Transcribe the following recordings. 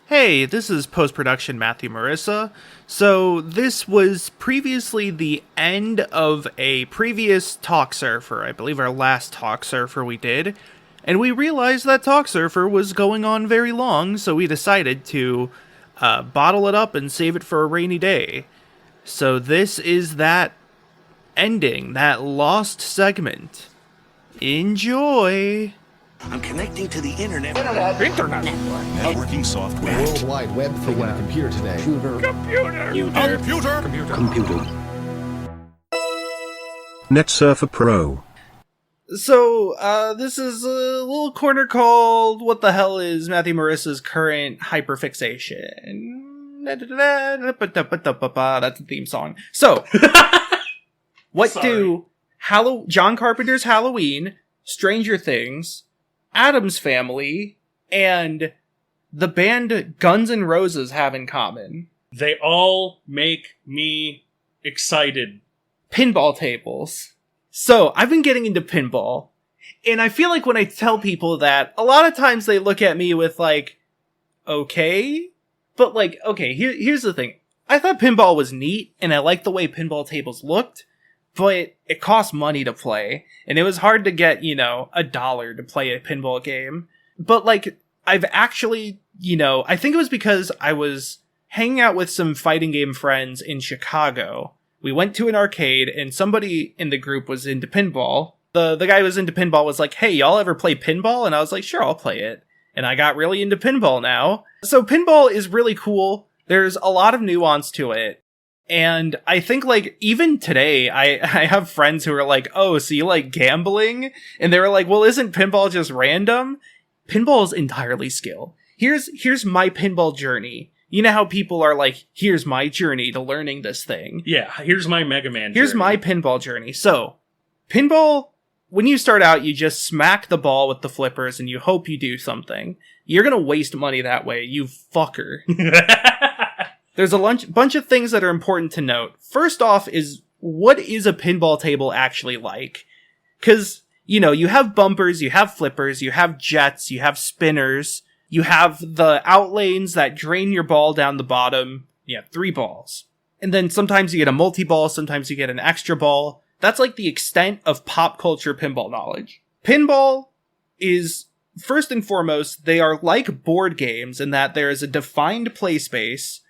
Hey, this is post-production Matthew Marisa. So this was previously the end of a previous Talksurfer, I believe our last Talksurfer we did, and we realized that Talksurfer was going on very long, so we decided to bottle it up and save it for a rainy day. So this is that ending, that lost segment. Enjoy! I'm connecting to the internet. Internet. Networking software. World Wide Web thing on a computer today. Computer. NetSurfer Pro. So, this is a little corner called What the Hell is Matthew Marisa's Current Hyperfixation? That's the theme song. So, what do John Carpenter's Halloween, Stranger Things, Addams Family, and the band Guns N' Roses have in common? They all make me excited. Pinball tables. So, I've been getting into pinball, and I feel like when I tell people that, a lot of times they look at me with like, okay? But like, okay, here's the thing. I thought pinball was neat, and I liked the way pinball tables looked, but it cost money to play, and it was hard to get, $1 to play a pinball game. But like, I've actually, I think it was because I was hanging out with some fighting game friends in Chicago. We went to an arcade, and somebody in the group was into pinball. The guy who was into pinball was like, hey, y'all ever play pinball? And I was like, sure, I'll play it. And I got really into pinball now. So pinball is really cool. There's a lot of nuance to it. And I think, like, even today, I have friends who are like, oh, so you like gambling? And they were like, well, isn't pinball just random? Pinball is entirely skill. Here's my pinball journey. You know how people are like, here's my journey to learning this thing. Yeah, here's my Mega Man Here's journey. my pinball journey. So, pinball, when you start out, you just smack the ball with the flippers and you hope you do something. You're gonna waste money that way, you fucker. There's a bunch of things that are important to note. First off is, what is a pinball table actually like? Because, you have bumpers, you have flippers, you have jets, you have spinners, you have the outlanes that drain your ball down the bottom. You have 3 balls. And then sometimes you get a multi-ball, sometimes you get an extra ball. That's like the extent of pop culture pinball knowledge. Pinball is, first and foremost, they are like board games in that there is a defined play space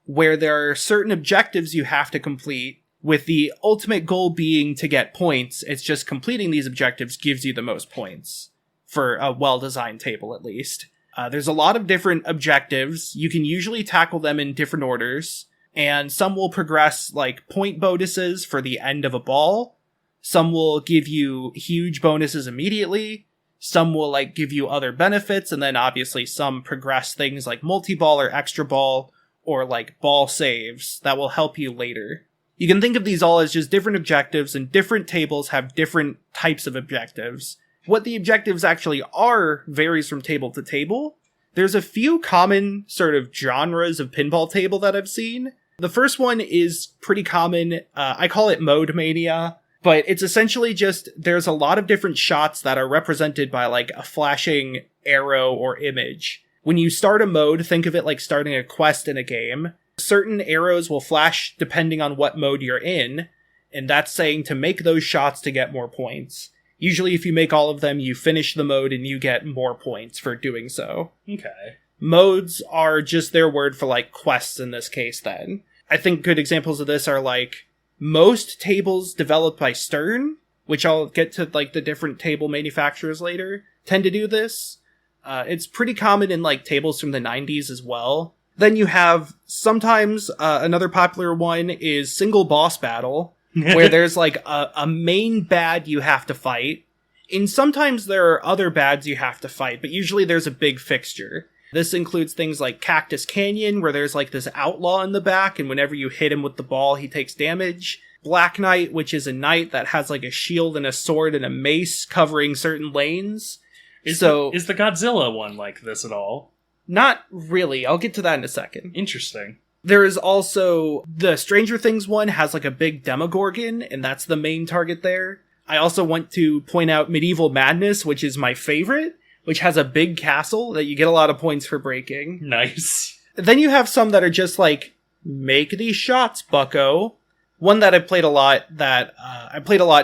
where there are certain objectives you have to complete, with the ultimate goal being to get points. It's just completing these objectives gives you the most points, for a well-designed table at least. There's a lot of different objectives. You can usually tackle them in different orders, and some will progress like point bonuses for the end of a ball. Some will give you huge bonuses immediately. Some will like give you other benefits, and then obviously some progress things like multi-ball or extra ball, or like ball saves that will help you later. You can think of these all as just different objectives, and different tables have different types of objectives. What the objectives actually are varies from table to table. There's a few common sort of genres of pinball table that I've seen. The first one is pretty common. I call it Mode Mania, but it's essentially just there's a lot of different shots that are represented by like a flashing arrow or image. When you start a mode, think of it like starting a quest in a game. Certain arrows will flash depending on what mode you're in, and that's saying to make those shots to get more points. Usually if you make all of them, you finish the mode and you get more points for doing so. Okay. Modes are just their word for like quests in this case then. I think good examples of this are like most tables developed by Stern, which I'll get to like the different table manufacturers later, tend to do this. It's pretty common in like tables from the 90s as well. Then you have sometimes another popular one is single boss battle, where there's like a main bad you have to fight. And sometimes there are other bads you have to fight, but usually there's a big fixture. This includes things like Cactus Canyon, where there's like this outlaw in the back, and whenever you hit him with the ball, he takes damage. Black Knight, which is a knight that has like a shield and a sword and a mace covering certain lanes. Is the Godzilla one like this at all? Not really. I'll get to that in a second. Interesting. There is also the Stranger Things one has like a big Demogorgon, and that's the main target there. I also want to point out Medieval Madness, which is my favorite, which has a big castle that you get a lot of points for breaking. Nice. Then you have some that are just like, make these shots, bucko. One that I played a lot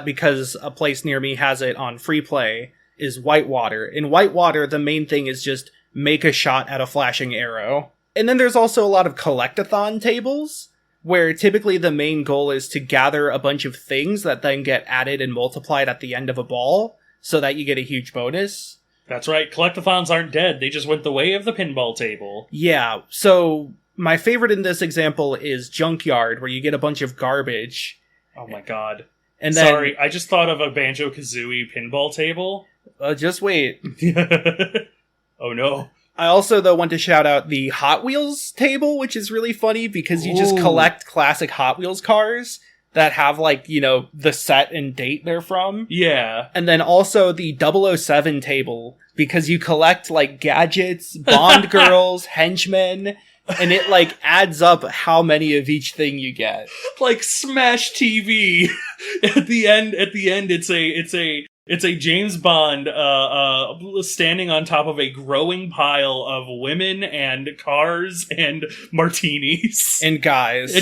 because a place near me has it on free play is Whitewater. In Whitewater, the main thing is just make a shot at a flashing arrow. And then there's also a lot of collectathon tables, where typically the main goal is to gather a bunch of things that then get added and multiplied at the end of a ball, so that you get a huge bonus. That's right, collectathons aren't dead, they just went the way of the pinball table. Yeah, so my favorite in this example is Junkyard, where you get a bunch of garbage. Oh my god. And then, sorry, I just thought of a Banjo-Kazooie pinball table. Just wait. Oh no. I also, though, want to shout out the Hot Wheels table, which is really funny because you just collect classic Hot Wheels cars that have, like, you know, the set and date they're from. Yeah. And then also the 007 table, because you collect, like, gadgets, Bond girls, henchmen, and it, like, adds up how many of each thing you get. Like Smash TV. At the end, it's a James Bond standing on top of a growing pile of women and cars and martinis. And guys.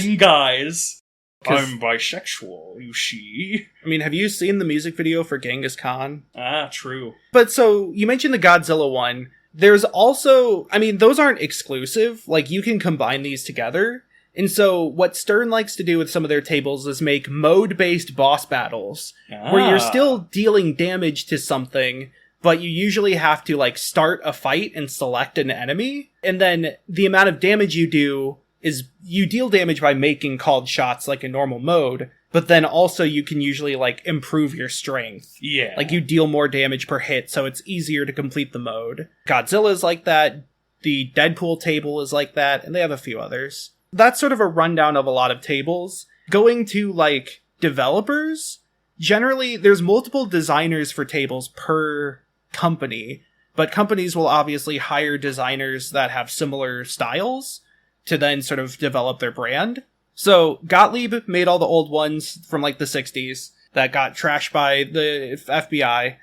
I'm bisexual, you see. I mean, have you seen the music video for Genghis Khan? Ah, true. But so, you mentioned the Godzilla one. There's also, I mean, those aren't exclusive. Like, you can combine these together. And so, what Stern likes to do with some of their tables is make mode-based boss battles, where you're still dealing damage to something, but you usually have to, like, start a fight and select an enemy, and then the amount of damage you do is you deal damage by making called shots like a normal mode, but then also you can usually, like, improve your strength. Yeah. Like, you deal more damage per hit, so it's easier to complete the mode. Godzilla's like that, the Deadpool table is like that, and they have a few others. That's sort of a rundown of a lot of tables. Going to, like, developers, generally, there's multiple designers for tables per company, but companies will obviously hire designers that have similar styles to then sort of develop their brand. So, Gottlieb made all the old ones from, like, the 60s that got trashed by the FBI.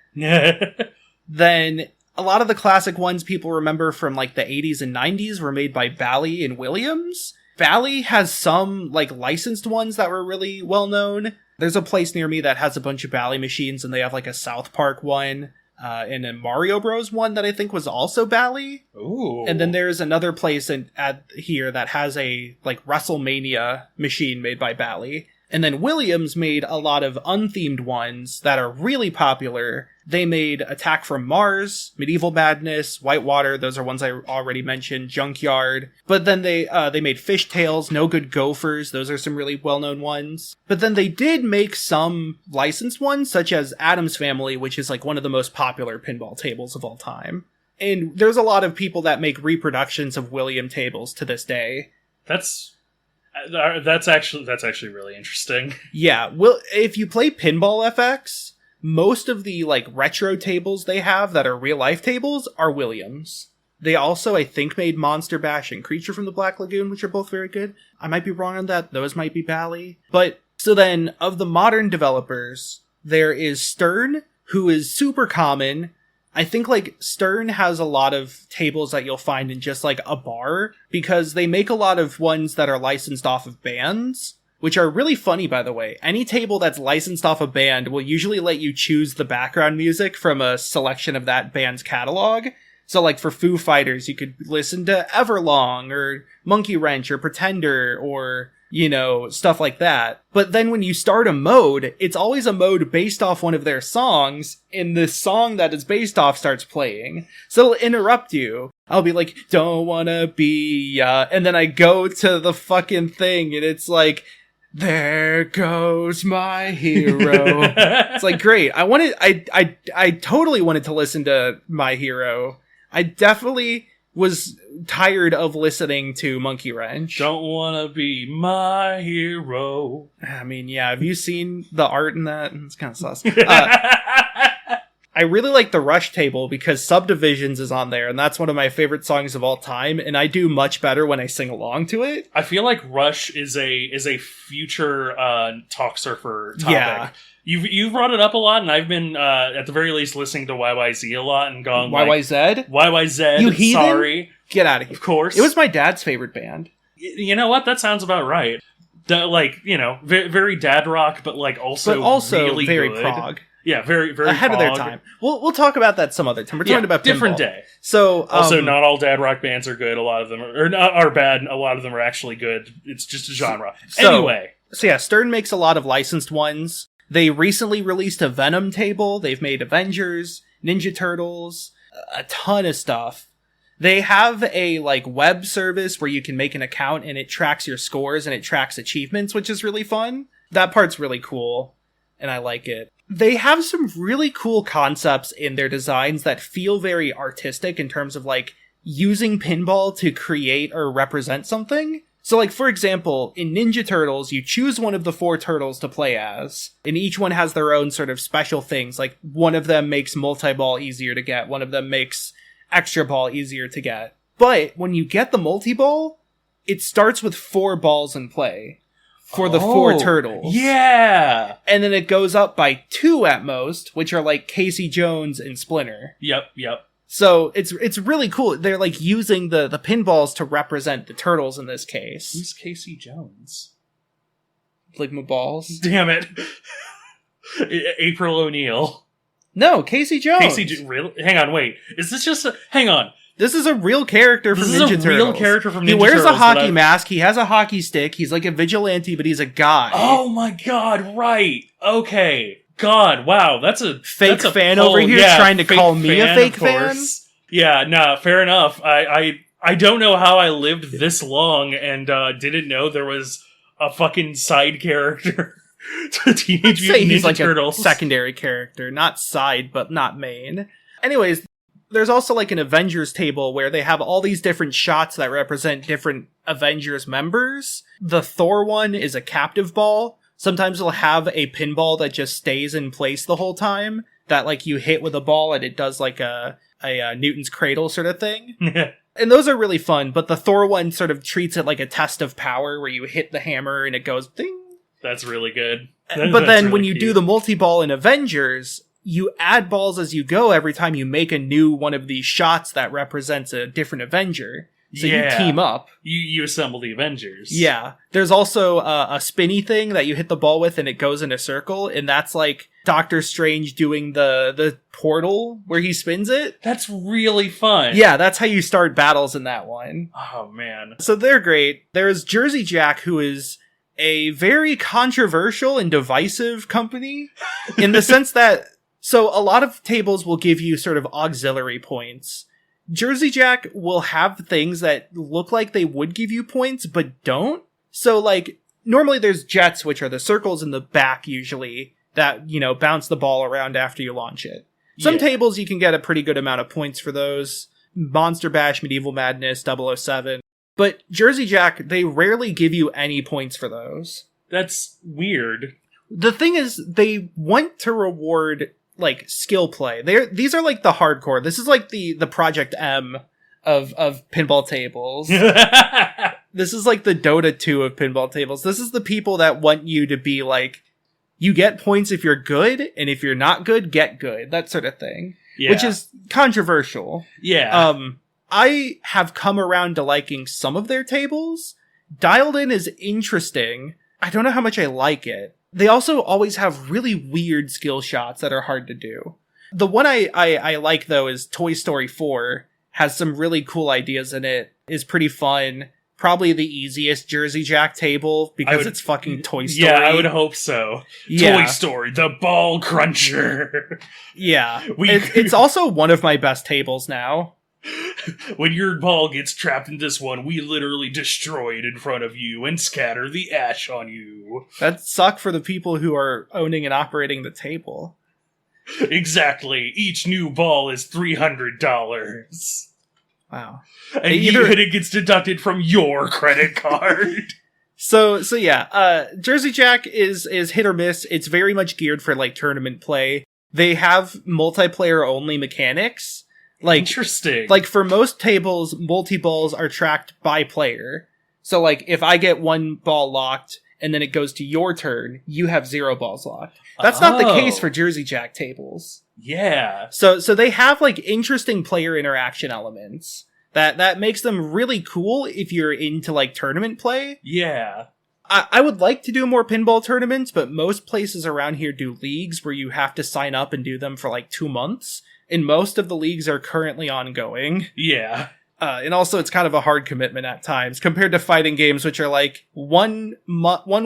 Then, a lot of the classic ones people remember from, like, the 80s and 90s were made by Bally and Williams. Bally has some, like, licensed ones that were really well known. There's a place near me that has a bunch of Bally machines, and they have, like, a South Park one, and a Mario Bros. One that I think was also Bally. Ooh. And then there's another place here that has a, like, WrestleMania machine made by Bally. And then Williams made a lot of unthemed ones that are really popular. They made Attack from Mars, Medieval Madness, Whitewater, those are ones I already mentioned, Junkyard. But then they made Fishtails, No Good Gophers, those are some really well-known ones. But then they did make some licensed ones, such as Addams Family, which is like one of the most popular pinball tables of all time. And there's a lot of people that make reproductions of William tables to this day. That's actually really interesting. Yeah, well, if you play Pinball FX, most of the, like, retro tables they have that are real-life tables are Williams. They also, I think, made Monster Bash and Creature from the Black Lagoon, which are both very good. I might be wrong on that. Those might be Bally. But, so then, of the modern developers, there is Stern, who is super common. I think, like, Stern has a lot of tables that you'll find in just, like, a bar, because they make a lot of ones that are licensed off of bands, which are really funny, by the way. Any table that's licensed off a band will usually let you choose the background music from a selection of that band's catalog. So, like, for Foo Fighters, you could listen to Everlong, or Monkey Wrench, or Pretender, or, you know, stuff like that. But then when you start a mode, it's always a mode based off one of their songs, and the song that it's based off starts playing. So it'll interrupt you. I'll be like, don't wanna be, and then I go to the fucking thing, and it's like, there goes my hero. It's like, great. I totally wanted to listen to My Hero. I definitely was tired of listening to Monkey Wrench. Don't wanna be my hero. I mean, yeah, have you seen the art in that? It's kind of sus. I I really like the Rush table because Subdivisions is on there, and that's one of my favorite songs of all time, and I do much better when I sing along to it. I feel like Rush is a future Talksurfer topic. Yeah. You've brought it up a lot, and I've been, at the very least, listening to YYZ a lot and gone, YYZ? YYZ, You heathen? sorry. Get out of here. Of course. It was my dad's favorite band. You know what? That sounds about right. Very dad rock, but also really very good. prog. Yeah, very, very ahead prog. of their time. We'll talk about that some other time. We're talking about different Pinball. day. So Also, not all dad rock bands are good. A lot of them are bad. A lot of them are actually good. It's just a genre. Anyway. So yeah, Stern makes a lot of licensed ones. They recently released a Venom table. They've made Avengers, Ninja Turtles, a ton of stuff. They have a web service where you can make an account and it tracks your scores and it tracks achievements, which is really fun. That part's really cool, and I like it. They have some really cool concepts in their designs that feel very artistic in terms of using pinball to create or represent something. So for example, in Ninja Turtles, you choose one of the 4 turtles to play as, and each one has their own sort of special things. One of them makes multi-ball easier to get, one of them makes extra ball easier to get. But when you get the multi-ball, it starts with 4 balls in play for the 4 turtles. Yeah! And then it goes up by 2 at most, which are Casey Jones and Splinter. Yep. So it's really cool. They're using the pinballs to represent the turtles in this case. Who's Casey Jones? Ligma balls? Damn it. April O'Neil. No, Casey Jones. Really? Hang on, wait. Is this just hang on. This is a real character from Ninja Turtles. This is a real character from Ninja Turtles. He wears a hockey mask, he has a hockey stick, he's a vigilante, but he's a guy. Oh my god, right. Okay. God, wow, that's a fake fan over here trying to call me a fake fan? Yeah, nah, fair enough. I don't know how I lived this long and didn't know there was a fucking side character to Teenage Mutant Ninja Turtles. A secondary character, not side, but not main. Anyways, there's also an Avengers table where they have all these different shots that represent different Avengers members. The Thor one is a captive ball. Sometimes it'll have a pinball that just stays in place the whole time, that you hit with a ball and it does a Newton's cradle sort of thing. And those are really fun, but the Thor one sort of treats it like a test of power where you hit the hammer and it goes ding. That's really good. But then when you do the multi-ball in Avengers, you add balls as you go every time you make a new one of these shots that represents a different Avenger. So you team up. You assemble the Avengers. Yeah. There's also a spinny thing that you hit the ball with and it goes in a circle, and that's Doctor Strange doing the portal where he spins it. That's really fun. Yeah, that's how you start battles in that one. Oh, man. So they're great. There's Jersey Jack, who is a very controversial and divisive company in the sense that, so a lot of tables will give you sort of auxiliary points. Jersey Jack will have things that look like they would give you points, but don't. So, normally there's jets, which are the circles in the back, usually, that, bounce the ball around after you launch it. Some tables you can get a pretty good amount of points for those. Monster Bash, Medieval Madness, 007. But Jersey Jack, they rarely give you any points for those. That's weird. The thing is, they want to reward skill play. These are the hardcore. This is the Project M of pinball tables. This is the Dota 2 of pinball tables. This is the people that want you to be you get points if you're good, and if you're not good, get good. That sort of thing. Yeah. Which is controversial. Yeah. I have come around to liking some of their tables. Dialed In is interesting. I don't know how much I like it. They also always have really weird skill shots that are hard to do. The one I like, though, is Toy Story 4. Has some really cool ideas in it. Is pretty fun. Probably the easiest Jersey Jack table, because it's fucking Toy Story. Yeah, I would hope so. Yeah. Toy Story, the ball cruncher. Yeah. It's also one of my best tables now. When your ball gets trapped in this one, we literally destroy it in front of you and scatter the ash on you. That suck for the people who are owning and operating the table. Exactly. Each new ball is $300. Wow. And it gets deducted from your credit card. So yeah, Jersey Jack is hit or miss. It's very much geared for tournament play. they have multiplayer only mechanics. Like, Interesting. like for most tables, multi-balls are tracked by player. So like if I get one ball locked and then it goes to your turn, you have 0 balls locked. That's not the case for Jersey Jack tables. Yeah. So they have like interesting player interaction elements that makes them really cool if you're into like tournament play. Yeah. I would like to do more pinball tournaments, but most places around here do leagues where you have to sign up and do them for like 2 months. And most of the leagues are currently ongoing. Yeah. And also it's kind of a hard commitment at times compared to fighting games, which are like 1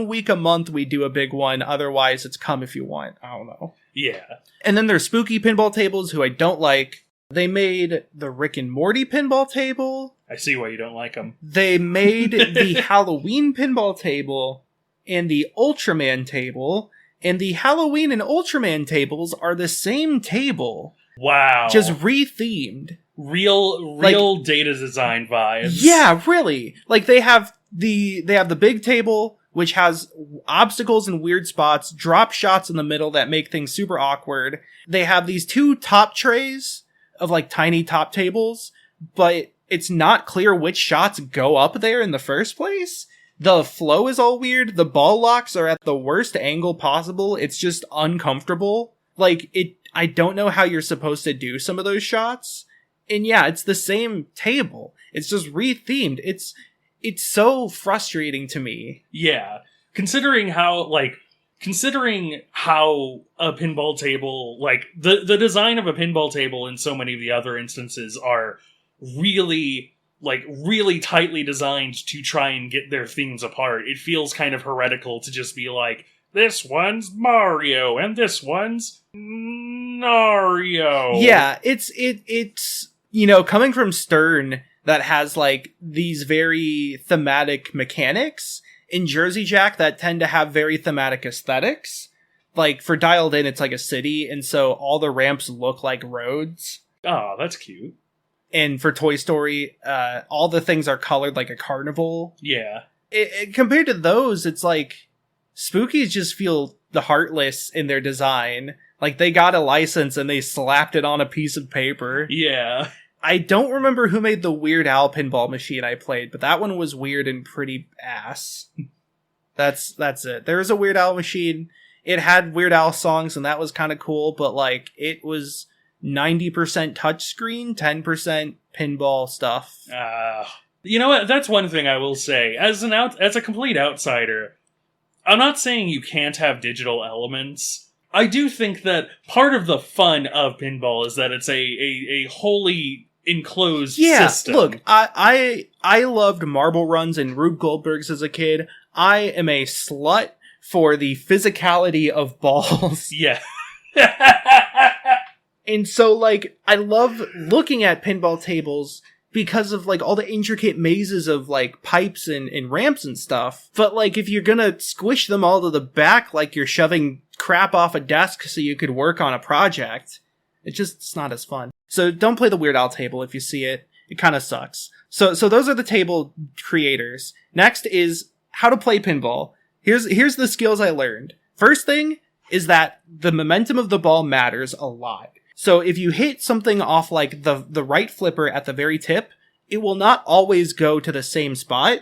week a month we do a big one. Otherwise it's come if you want. I don't know. Yeah. And then there's spooky pinball tables who I don't like. They made the Rick and Morty pinball table. I see why you don't like them. They made the Halloween pinball table and the Ultraman table. And the Halloween and Ultraman tables are the same table. Wow. Just re-themed. Real data design vibes. Yeah, really. Like they have the big table, which has obstacles and weird spots, drop shots in the middle that make things super awkward. They have these 2 top trays of like tiny top tables, but it's not clear which shots go up there in the first place. The flow is all weird. The ball locks are at the worst angle possible. It's just uncomfortable. Like I don't know how you're supposed to do some of those shots. And yeah, it's the same table. It's just re-themed. It's so frustrating to me. Yeah. Considering how a pinball table, like, the design of a pinball table in so many of the other instances are really tightly designed to try and get their themes apart. It feels kind of heretical to just be like, this one's Mario, and this one's Mario. Yeah, it's coming from Stern that has, like, these very thematic mechanics, in Jersey Jack that tend to have very thematic aesthetics. Like, for Dialed In, it's like a city, and so all the ramps look like roads. Oh, that's cute. And for Toy Story, all the things are colored like a carnival. Yeah. Compared to those, it's like, Spookies just feel the heartless in their design. Like, they got a license and they slapped it on a piece of paper. Yeah. I don't remember who made the Weird Al pinball machine I played, but that one was weird and pretty ass. That's it. There was a Weird Al machine. It had Weird Al songs, and that was kind of cool, but, like, it was 90% touchscreen, 10% pinball stuff. You know what? That's one thing I will say. As a complete outsider, I'm not saying you can't have digital elements. I do think that part of the fun of pinball is that it's a wholly enclosed system. Look, I loved marble runs and Rube Goldberg's as a kid. I am a slut for the physicality of balls. Yeah. And so, like, I love looking at pinball tables because of, like, all the intricate mazes of, like, pipes and ramps and stuff. But, like, if you're gonna squish them all to the back like you're shoving crap off a desk so you could work on a project, it's not as fun. So don't play the Weird Al table if you see it. It kind of sucks. So those are the table creators. Next is how to play pinball. Here's the skills I learned. First thing is that the momentum of the ball matters a lot. So if you hit something off like the right flipper at the very tip, it will not always go to the same spot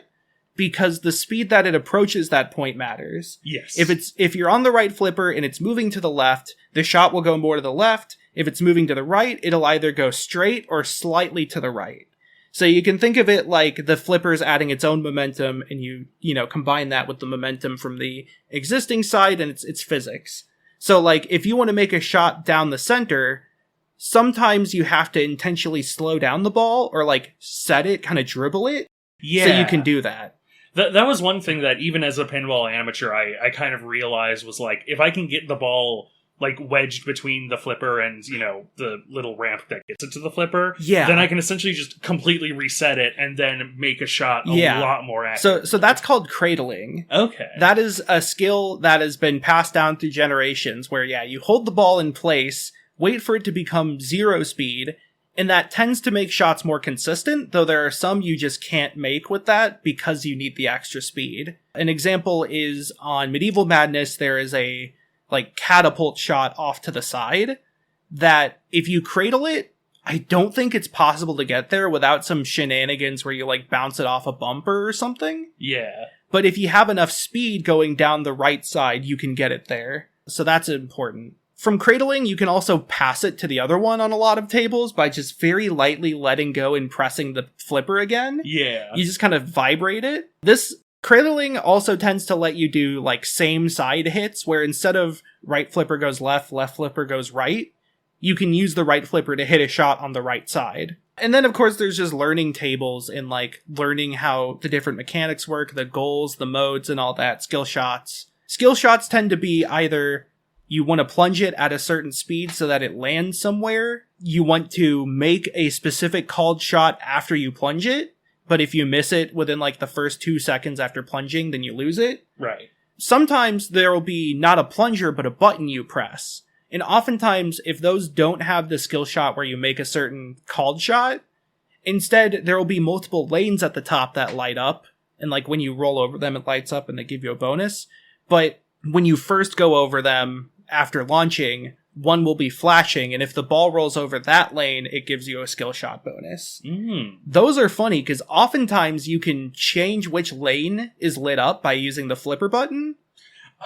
because the speed that it approaches that point matters. Yes. If you're on the right flipper and it's moving to the left, the shot will go more to the left. If it's moving to the right, it'll either go straight or slightly to the right. So you can think of it like the flipper's adding its own momentum, and you combine that with the momentum from the existing side, and it's physics. So, like, if you want to make a shot down the center, sometimes you have to intentionally slow down the ball or, like, set it, kind of dribble it. Yeah. So you can do that. That was one thing that even as a pinball amateur, I kind of realized was, like, if I can get the ball, like, wedged between the flipper and, the little ramp that gets it to the flipper, then I can essentially just completely reset it and then make a shot a lot more accurate. So that's called cradling. Okay. That is a skill that has been passed down through generations where, you hold the ball in place, wait for it to become 0 speed, and that tends to make shots more consistent, though there are some you just can't make with that because you need the extra speed. An example is on Medieval Madness, there is a like catapult shot off to the side that if you cradle it, I don't think it's possible to get there without some shenanigans where you like bounce it off a bumper or something. Yeah. But if you have enough speed going down the right side, you can get it there. So that's important. From cradling, you can also pass it to the other one on a lot of tables by just very lightly letting go and pressing the flipper again. Yeah. You just kind of vibrate it. This cradling also tends to let you do like same side hits where instead of right flipper goes left, left flipper goes right, you can use the right flipper to hit a shot on the right side. And then, of course, there's just learning tables and, like, learning how the different mechanics work, the goals, the modes, and all that, skill shots. Skill shots tend to be either you want to plunge it at a certain speed so that it lands somewhere, you want to make a specific called shot after you plunge it, but if you miss it within, like, the first 2 seconds after plunging, then you lose it. Right. Sometimes there will be not a plunger, but a button you press. And oftentimes, if those don't have the skill shot where you make a certain called shot, instead there will be multiple lanes at the top that light up. And like when you roll over them, it lights up and they give you a bonus. But when you first go over them after launching, one will be flashing. And if the ball rolls over that lane, it gives you a skill shot bonus. Those are funny because oftentimes you can change which lane is lit up by using the flipper button.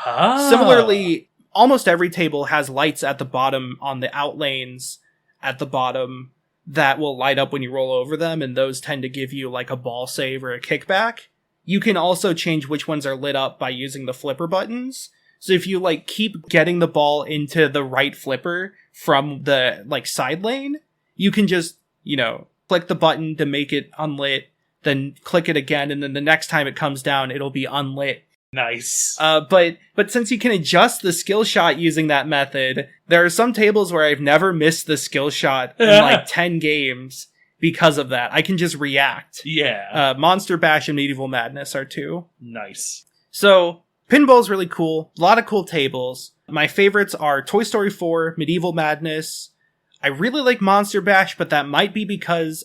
Similarly, almost every table has lights at the bottom on the out lanes at the bottom that will light up when you roll over them, and those tend to give you like a ball save or a kickback. You can also change which ones are lit up by using the flipper buttons. So if you like keep getting the ball into the right flipper from the like side lane, you can just, you know, click the button to make it unlit, then click it again, and then the next time it comes down, it'll be unlit. Nice. But since you can adjust the skill shot using that method, there are some tables where I've never missed the skill shot in like 10 games because of that. I can just react. Yeah. Monster Bash and Medieval Madness are two. Nice. So, Pinball's really cool. A lot of cool tables. My favorites are Toy Story 4, Medieval Madness. I really like Monster Bash, but that might be because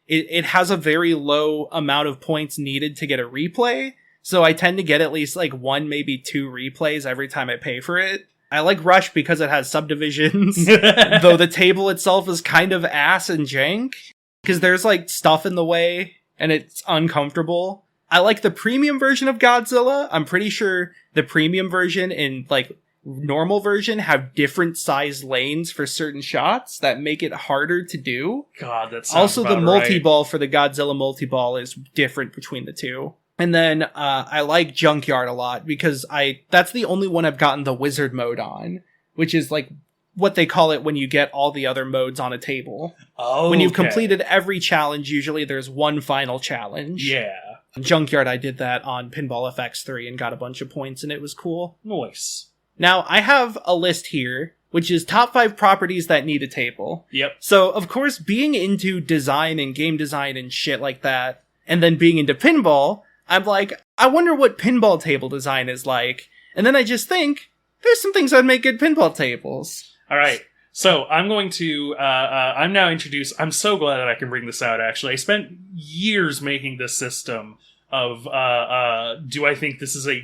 it has a very low amount of points needed to get a replay. So I tend to get at least like 1, maybe 2 replays every time I pay for it. I like Rush because it has subdivisions, though the table itself is kind of ass and jank, because there's like stuff in the way and it's uncomfortable. I like the premium version of Godzilla. I'm pretty sure the premium version and like normal version have different size lanes for certain shots that make it harder to do. God, that's also the right. multi-ball for the Godzilla multi-ball is different between the two. And then I like Junkyard a lot because that's the only one I've gotten the wizard mode on, which is like what they call it when you get all the other modes on a table. Oh, when you've completed every challenge, usually there's one final challenge. Yeah. Junkyard, I did that on Pinball FX3 and got a bunch of points, and it was cool. Nice. Now, I have a list here, which is top 5 properties that need a table. Yep. So, of course, being into design and game design and shit like that, and then being into pinball, I'm like, I wonder what pinball table design is like. And then I just think, there's some things that'd make good pinball tables. All right. So I'm going to, I'm now introduced, I'm so glad that I can bring this out, actually. I spent years making this system of, do I think this is a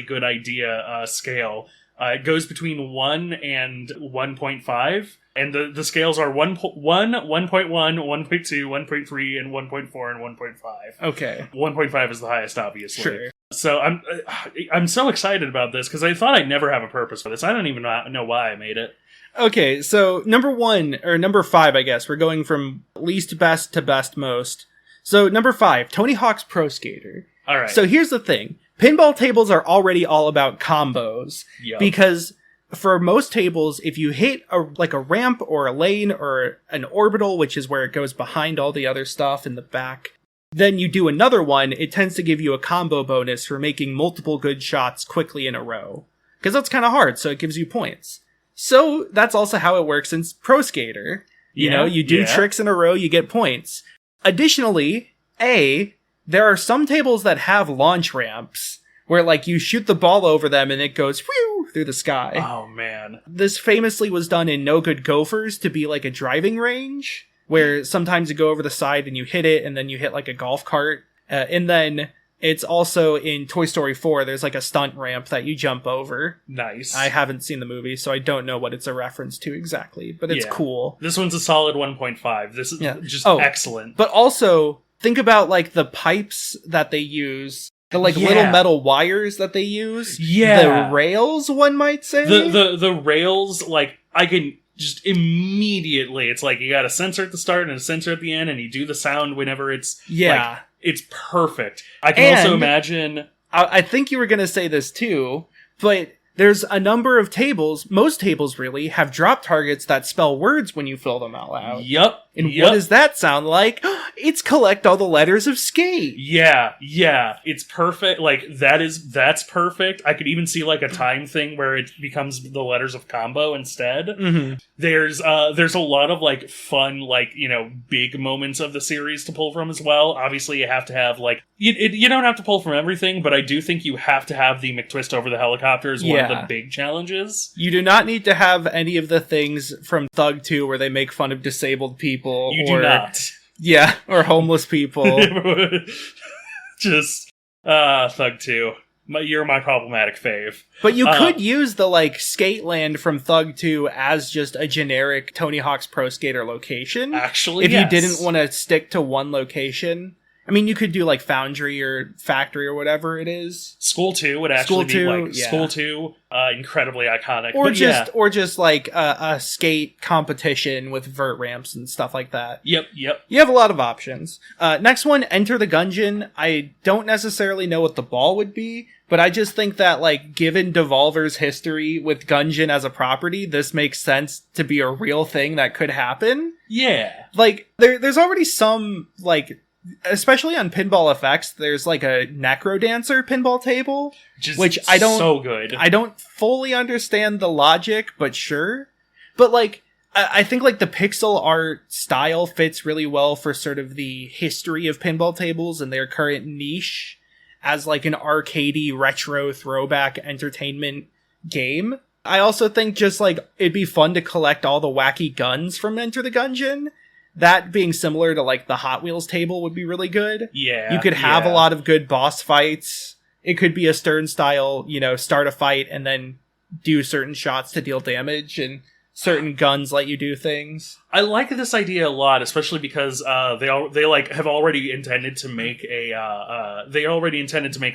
good idea, scale. It goes between 1 and 1.5. And the scales are 1.1, 1.2, 1.3, and 1.4, and 1.5. Okay. 1.5 is the highest, obviously. Sure. So I'm so excited about this because I thought I'd never have a purpose for this. I don't even know why I made it. Okay, so number 5, I guess. We're going from least best to best most. So number 5, Tony Hawk's Pro Skater. All right. So here's the thing. Pinball tables are already all about combos. Yep. Because for most tables, if you hit a ramp or a lane or an orbital, which is where it goes behind all the other stuff in the back, then you do another one, it tends to give you a combo bonus for making multiple good shots quickly in a row. Because that's kind of hard, so it gives you points. So that's also how it works in Pro Skater. You know, you do tricks in a row, you get points. Additionally, there are some tables that have launch ramps, where like you shoot the ball over them and it goes whew through the sky. Oh man. This famously was done in No Good Gophers to be like a driving range, where sometimes you go over the side and you hit it and then you hit like a golf cart. And then It's also in Toy Story 4, there's like a stunt ramp that you jump over. Nice. I haven't seen the movie, so I don't know what it's a reference to exactly, but it's cool. This one's a solid 1.5. This is just excellent. But also, think about like the pipes that they use, the like little metal wires that they use. Yeah. The rails, one might say. The rails, like, I can just immediately, it's like you got a sensor at the start and a sensor at the end, and you do the sound whenever it's like, it's perfect. I can also imagine... I think you were going to say this too, but there's a number of tables, most tables really, have drop targets that spell words when you fill them out loud. Yep. And what does that sound like? It's collect all the letters of skate. Yeah. It's perfect. Like, that's perfect. I could even see like a time thing where it becomes the letters of combo instead. Mm-hmm. There's a lot of like fun, like, you know, big moments of the series to pull from as well. Obviously you have to have like, you don't have to pull from everything, but I do think you have to have the McTwist over the helicopter as one of the big challenges. You do not need to have any of the things from Thug 2 where they make fun of disabled people. Do not. Yeah, or homeless people. Just, Thug 2. You're my problematic fave. But you could use the, like, skate land from Thug 2 as just a generic Tony Hawk's Pro Skater location. Actually, if you didn't want to stick to one location. I mean, you could do, like, Foundry or Factory or whatever it is. School 2 would actually be, like, School 2, incredibly iconic. Or just like, a skate competition with vert ramps and stuff like that. Yep. You have a lot of options. Next one, Enter the Gungeon. I don't necessarily know what the ball would be, but I just think that, like, given Devolver's history with Gungeon as a property, this makes sense to be a real thing that could happen. Yeah. Like, there's already some, like... Especially on Pinball FX, there's like a Necro Dancer pinball table, which I don't so good. I don't fully understand the logic, but sure. But like, I think like the pixel art style fits really well for sort of the history of pinball tables and their current niche as like an arcadey retro throwback entertainment game. I also think just like it'd be fun to collect all the wacky guns from Enter the Gungeon. That being similar to, like, the Hot Wheels table would be really good. Yeah. You could have a lot of good boss fights. It could be a Stern style, you know, start a fight and then do certain shots to deal damage, and certain guns let you do things. I like this idea a lot, especially because they have already intended to make a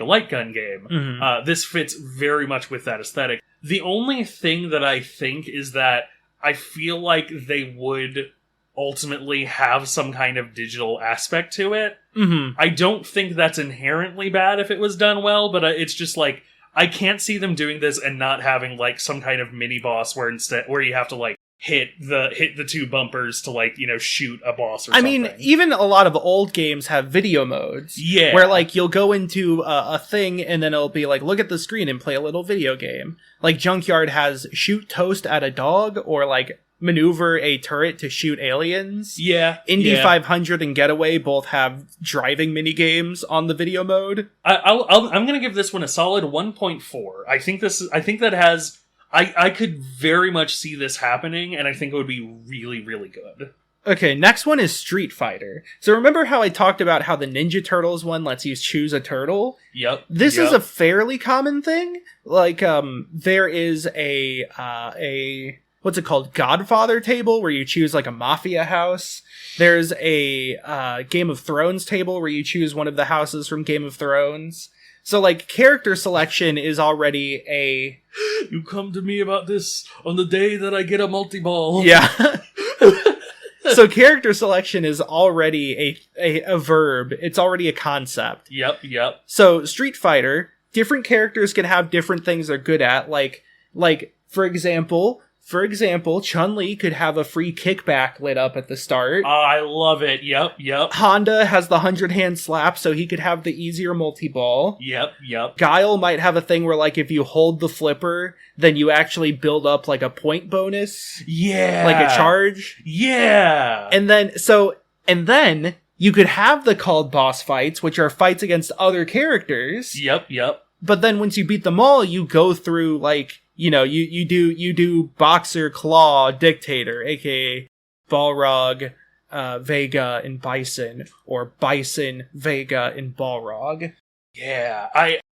light gun game. Mm-hmm. This fits very much with that aesthetic. The only thing that I think is that I feel like they would ultimately have some kind of digital aspect to it. Mm-hmm. I don't think that's inherently bad if it was done well, but it's just like, I can't see them doing this and not having like some kind of mini boss where you have to like hit the two bumpers to like, you know, shoot a boss or something. I mean, even a lot of old games have video modes. Yeah. Where like you'll go into a thing and then it'll be like, look at the screen and play a little video game. Like Junkyard has shoot toast at a dog, or like maneuver a turret to shoot aliens. Yeah. Indy 500 and Getaway both have driving mini games on the video mode. I'm going to give this one a solid 1.4. I think that has... I could very much see this happening, and I think it would be really, really good. Okay, next one is Street Fighter. So remember how I talked about how the Ninja Turtles one lets you choose a turtle? Yep. This is a fairly common thing. Like, there is a what's it called? Godfather table where you choose like a mafia house. There's a Game of Thrones table where you choose one of the houses from Game of Thrones. So like character selection is already a... You come to me about this on the day that I get a multi-ball. Yeah. So character selection is already a verb. It's already a concept. Yep. So Street Fighter, different characters can have different things they're good at. Like for example, Chun-Li could have a free kickback lit up at the start. I love it. Yep. Honda has the 100-hand slap, so he could have the easier multi-ball. Yep. Guile might have a thing where, like, if you hold the flipper, then you actually build up, like, a point bonus. Yeah. Like a charge. Yeah. And then you could have the called boss fights, which are fights against other characters. Yep. But then once you beat them all, you go through, like... You know, you do Boxer, Claw, Dictator, aka Balrog, Vega, and Bison, or Bison, Vega, and Balrog. Yeah,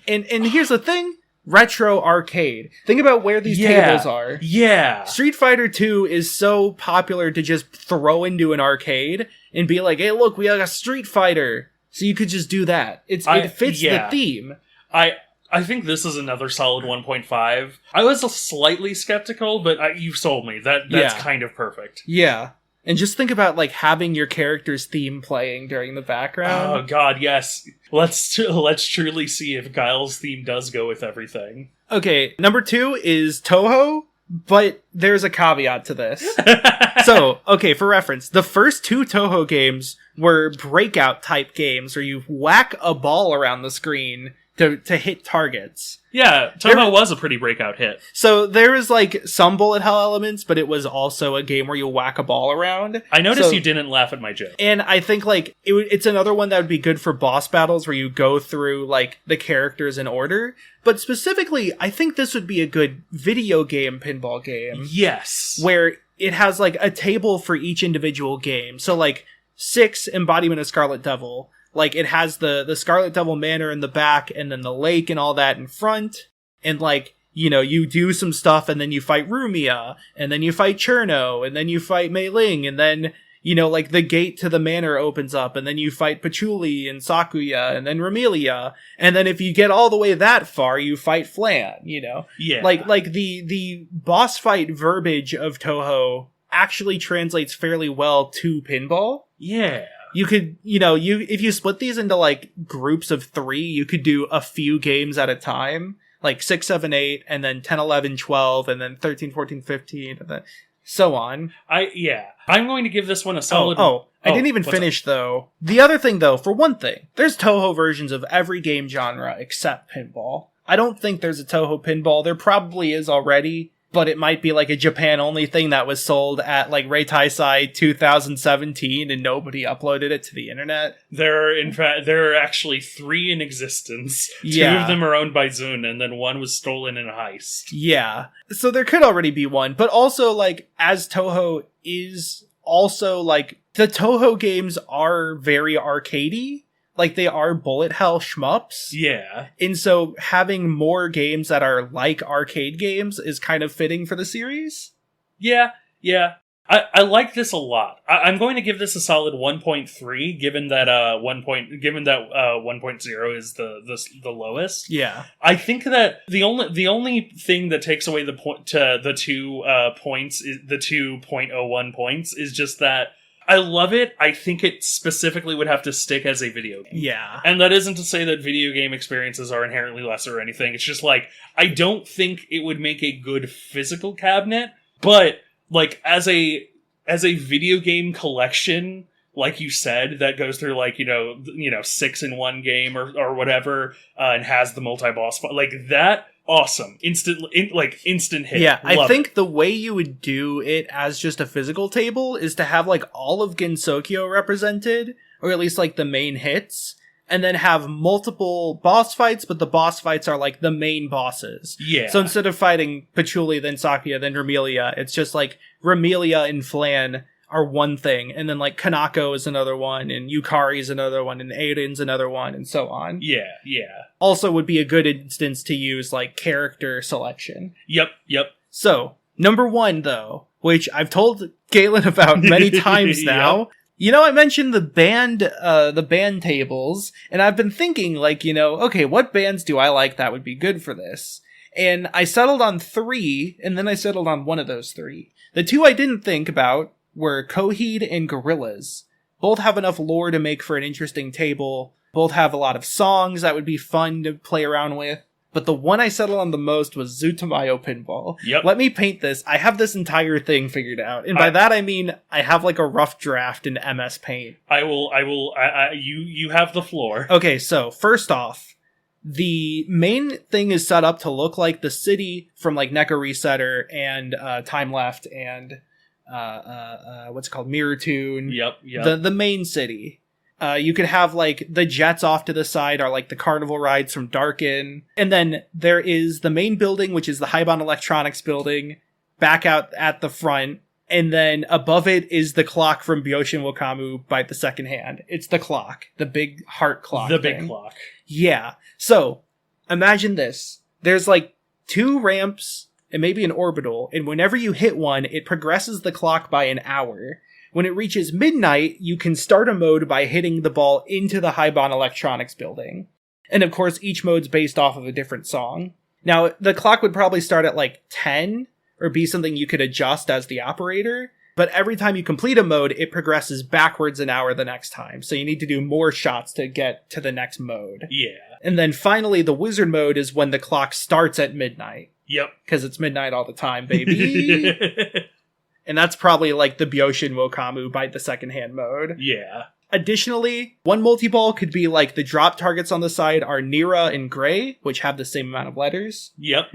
And here's the thing. Retro arcade. Think about where these tables are. Yeah. Street Fighter 2 is so popular to just throw into an arcade and be like, hey, look, we have a Street Fighter. So you could just do that. It fits the theme. I think this is another solid 1.5. I was slightly skeptical, but you've sold me. That's kind of perfect. Yeah. And just think about, like, having your character's theme playing during the background. Oh, God, yes. Let's truly see if Guile's theme does go with everything. Okay, number 2 is Toho, but there's a caveat to this. So, okay, for reference, the first 2 Toho games were breakout-type games where you whack a ball around the screen to hit targets. Yeah, Toho was a pretty breakout hit. So there was, like, some bullet hell elements, but it was also a game where you whack a ball around. I noticed you didn't laugh at my joke. And I think, like, it's another one that would be good for boss battles where you go through, like, the characters in order. But specifically, I think this would be a good video game pinball game. Yes. Where it has, like, a table for each individual game. So, like, 6 embodiment of Scarlet Devil. Like, it has the Scarlet Devil Manor in the back, and then the lake and all that in front. And, like, you know, you do some stuff, and then you fight Rumia, and then you fight Cherno, and then you fight Mei Ling, and then, you know, like, the gate to the manor opens up, and then you fight Patchouli and Sakuya, and then Ramelia. And then if you get all the way that far, you fight Flan, you know? Yeah. Like the boss fight verbiage of Toho actually translates fairly well to pinball. Yeah. You could, you know, if you split these into, like, groups of 3, you could do a few games at a time. Like 6, 7, 8, and then 10, 11, 12, and then 13, 14, 15, and then so on. I'm going to give this one a solid... I didn't even finish, though. The other thing, though, for one thing, there's Toho versions of every game genre except pinball. I don't think there's a Toho pinball. There probably is already, but it might be like a Japan-only thing that was sold at, like, Reitaisai 2017 and nobody uploaded it to the internet. There are actually 3 in existence. Yeah. 2 of them are owned by Zune, and then 1 was stolen in a heist. Yeah. So there could already be one, but also, like, as Toho is also, like, the Toho games are very arcadey. Like, they are bullet hell shmups. Yeah. And so having more games that are like arcade games is kind of fitting for the series. Yeah. I like this a lot. I'm going to give this a solid 1.3, given that 1.0 is the lowest. Yeah. I think that the only thing that takes away the point to the 2 points is the 2.01 points is just that I love it. I think it specifically would have to stick as a video game. Yeah. And that isn't to say that video game experiences are inherently lesser or anything. It's just like, I don't think it would make a good physical cabinet, but, like, as a video game collection, like you said, that goes through, like, you know, 6 in one game or whatever, and has the multi-boss fight, like, that, awesome. Instant hit. Yeah, I Love think it. the way you would do it as just a physical table is to have, like, all of Gensokyo represented, or at least, like, the main hits, and then have multiple boss fights, but the boss fights are, like, the main bosses. Yeah. So instead of fighting Patchouli, then Sakuya, then Ramelia, it's just, like, Ramelia and Flan are one thing, and then, like, Kanako is another one, and Yukari is another one, and Aiden's another one, and so on. Yeah. Also would be a good instance to use, like, character selection. Yep. So, number 1, though, which I've told Galen about many times now. Yep. You know, I mentioned the band tables, and I've been thinking, like, you know, okay, what bands do I like that would be good for this? And I settled on 3, and then I settled on one of those 3. The 2 I didn't think about were Coheed and Gorillaz. Both have enough lore to make for an interesting table. Both have a lot of songs that would be fun to play around with. But the one I settled on the most was Zutamayo Pinball. Yep. Let me paint this. I have this entire thing figured out. And by that I mean I have, like, a rough draft in MS Paint. You have the floor. Okay, so first off, the main thing is set up to look like the city from, like, Neko Resetter and Time Left and what's it called? Mirror Tune. Yep. The main city. You could have, like, the jets off to the side are, like, the carnival rides from Darkin. And then there is the main building, which is the Haibon Electronics building, back out at the front. And then above it is the clock from Byoshin Wakamu by the second hand. It's the clock. The big heart clock. The big clock. Yeah. So, imagine this. There's like 2 ramps and maybe an orbital, and whenever you hit one, it progresses the clock by an hour. When it reaches midnight, you can start a mode by hitting the ball into the Haibon Electronics building. And of course, each mode's based off of a different song. Now, the clock would probably start at like 10, or be something you could adjust as the operator, but every time you complete a mode, it progresses backwards an hour the next time, so you need to do more shots to get to the next mode. Yeah. And then finally, the wizard mode is when the clock starts at midnight. Yep. Because it's midnight all the time, baby. And that's probably like the Byoshin Wokamu by the second hand mode. Yeah. Additionally, one multi-ball could be like the drop targets on the side are Nira and Gray, which have the same amount of letters. Yep.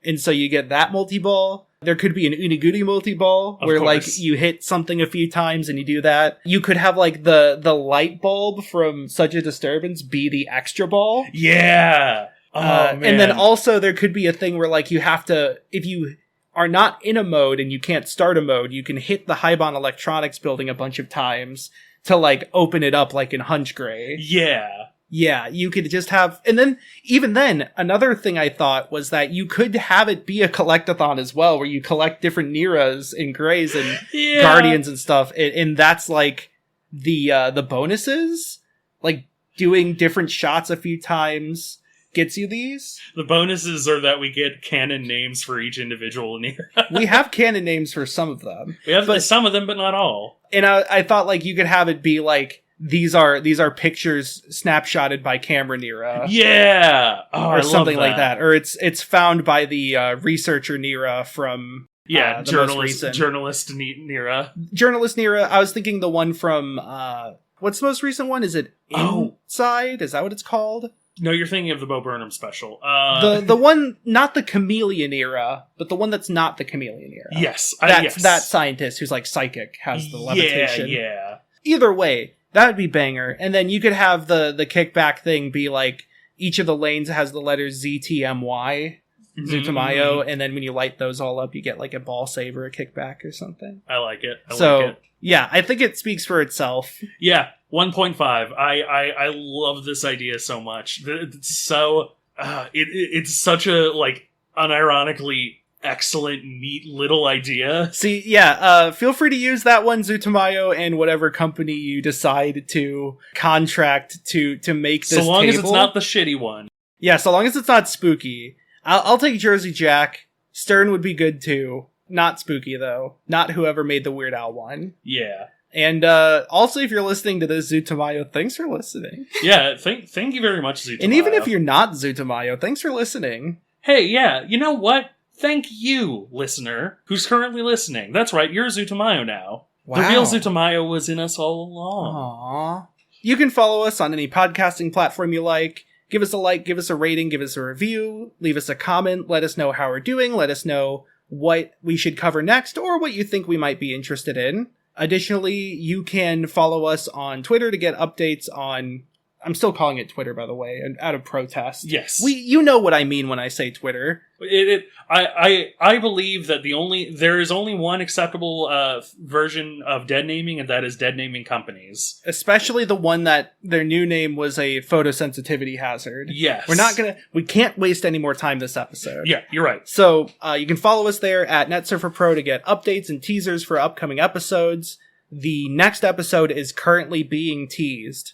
And so you get that multi-ball. There could be an Uniguri multi-ball, where like you hit something a few times and you do that. You could have like the light bulb from Such a Disturbance be the extra ball. Yeah. Oh, man. And then also there could be a thing where like you have to, if you are not in a mode and you can't start a mode, you can hit the Haibon Electronics building a bunch of times to like open it up like in Hunch Gray. Yeah. Yeah, you could just have, and then, even then, another thing I thought was that you could have it be a collectathon as well, where you collect different Niras and Greys and Guardians and stuff, and that's like the bonuses, like doing different shots a few times gets you these. The bonuses are that we get canon names for each individual Nira. We have canon names for some of them. We have some of them, but not all. And I thought like you could have it be like, these are pictures snapshotted by camera Nira. Yeah. Oh, or something like that. Or it's found by the researcher Nira from journalist Nira. Journalist Nira. I was thinking the one from what's the most recent one? Is it Inside? Is that what it's called? No, you're thinking of the Bo Burnham special. The one, not the Chameleon era, but the one that's not the Chameleon era. Yes. That scientist who's like psychic has the levitation. Yeah. Either way, that would be banger. And then you could have the kickback thing be like, each of the lanes has the letters ZTMY, Zutamayo, and then when you light those all up, you get like a ball save or a kickback or something. I like it. Yeah, I think it speaks for itself. Yeah, 1.5. I love this idea so much. It's so it's such a like unironically excellent, neat little idea. See, feel free to use that one, Zutamayo, and whatever company you decide to contract to make this. So long as table. it's not the shitty one. Yeah, so long as it's not spooky. I'll take Jersey Jack. Stern would be good too. Not spooky, though. Not whoever made the Weird Al one. Yeah. And also, if you're listening to this, Zutamayo, thanks for listening. Yeah, thank you very much, Zutamayo. And even if you're not Zutamayo, thanks for listening. Hey, yeah, you know what? Thank you, listener, who's currently listening. That's right, you're Zutamayo now. Wow. The real Zutamayo was in us all along. Aww. You can follow us on any podcasting platform you like. Give us a like, give us a rating, give us a review, leave us a comment, let us know how we're doing, let us know what we should cover next, or what you think we might be interested in. Additionally, you can follow us on Twitter to get updates on... I'm still calling it Twitter, by the way, out of protest. Yes. You know what I mean when I say Twitter. I believe that there is only one acceptable version of dead naming, and that is dead naming companies. Especially the one that their new name was a photosensitivity hazard. Yes. We can't waste any more time this episode. Yeah, you're right. So, you can follow us there at NetSurfer Pro to get updates and teasers for upcoming episodes. The next episode is currently being teased,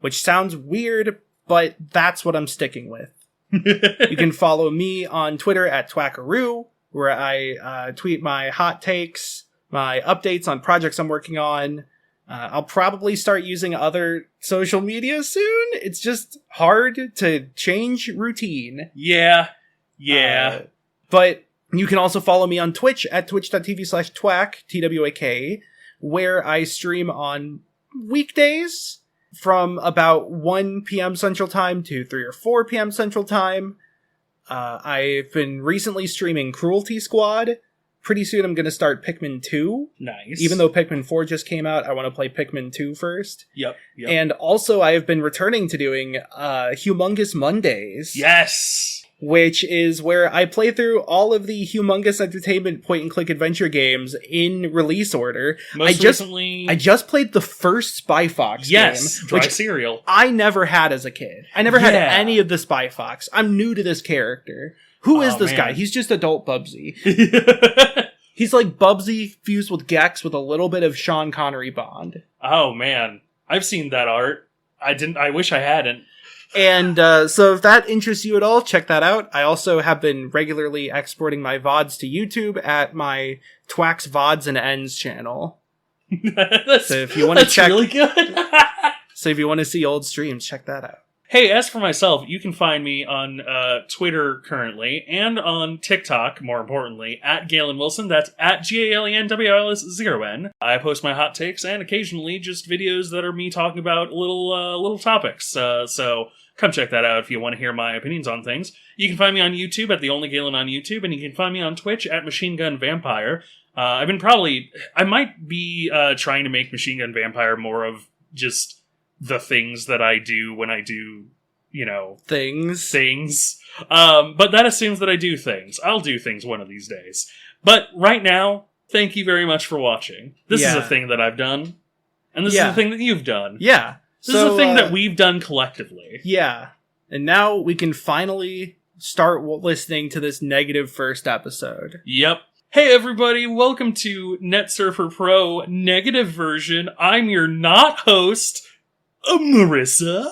which sounds weird, but that's what I'm sticking with. You can follow me on Twitter at Twackaroo, where I tweet my hot takes, my updates on projects I'm working on. I'll probably start using other social media soon. It's just hard to change routine. Yeah. But you can also follow me on Twitch at twitch.tv/twack, TWAK, where I stream on weekdays from about 1 p.m. Central Time to 3 or 4 p.m. Central Time. I've been recently streaming Cruelty Squad. Pretty soon I'm going to start Pikmin 2. Nice. Even though Pikmin 4 just came out, I want to play Pikmin 2 first. Yep. And also I have been returning to doing Humongous Mondays. Yes! which is where I play through all of the Humongous Entertainment point-and-click adventure games in release order. Recently... I just played the first Spy Fox game. Dry Cereal. I never had as a kid. I never had any of the Spy Fox. I'm new to this character. Who is this guy? He's just adult Bubsy. He's like Bubsy fused with Gex with a little bit of Sean Connery Bond. Oh, man. I've seen that art. I wish I hadn't. And so if that interests you at all, check that out. I also have been regularly exporting my VODs to YouTube at my Twax VODs and Ends channel. So if you want to check, really good. So if you want to see old streams, check that out. Hey, as for myself, you can find me on Twitter currently, and on TikTok, more importantly, at Galen Wilson. That's at GalenWLS0N. I post my hot takes and occasionally just videos that are me talking about little topics. So come check that out if you want to hear my opinions on things. You can find me on YouTube at The Only Galen on YouTube, and you can find me on Twitch at Machine Gun Vampire. I might be trying to make Machine Gun Vampire more of just the things that I do when I do, things. But that assumes that I do things. I'll do things one of these days. But right now, thank you very much for watching. This is a thing that I've done. And this is a thing that you've done. Yeah. This is a thing that we've done collectively. Yeah. And now we can finally start listening to this negative first episode. Yep. Hey everybody, welcome to NetSurfer Pro Negative Version. I'm your not host, Marisa.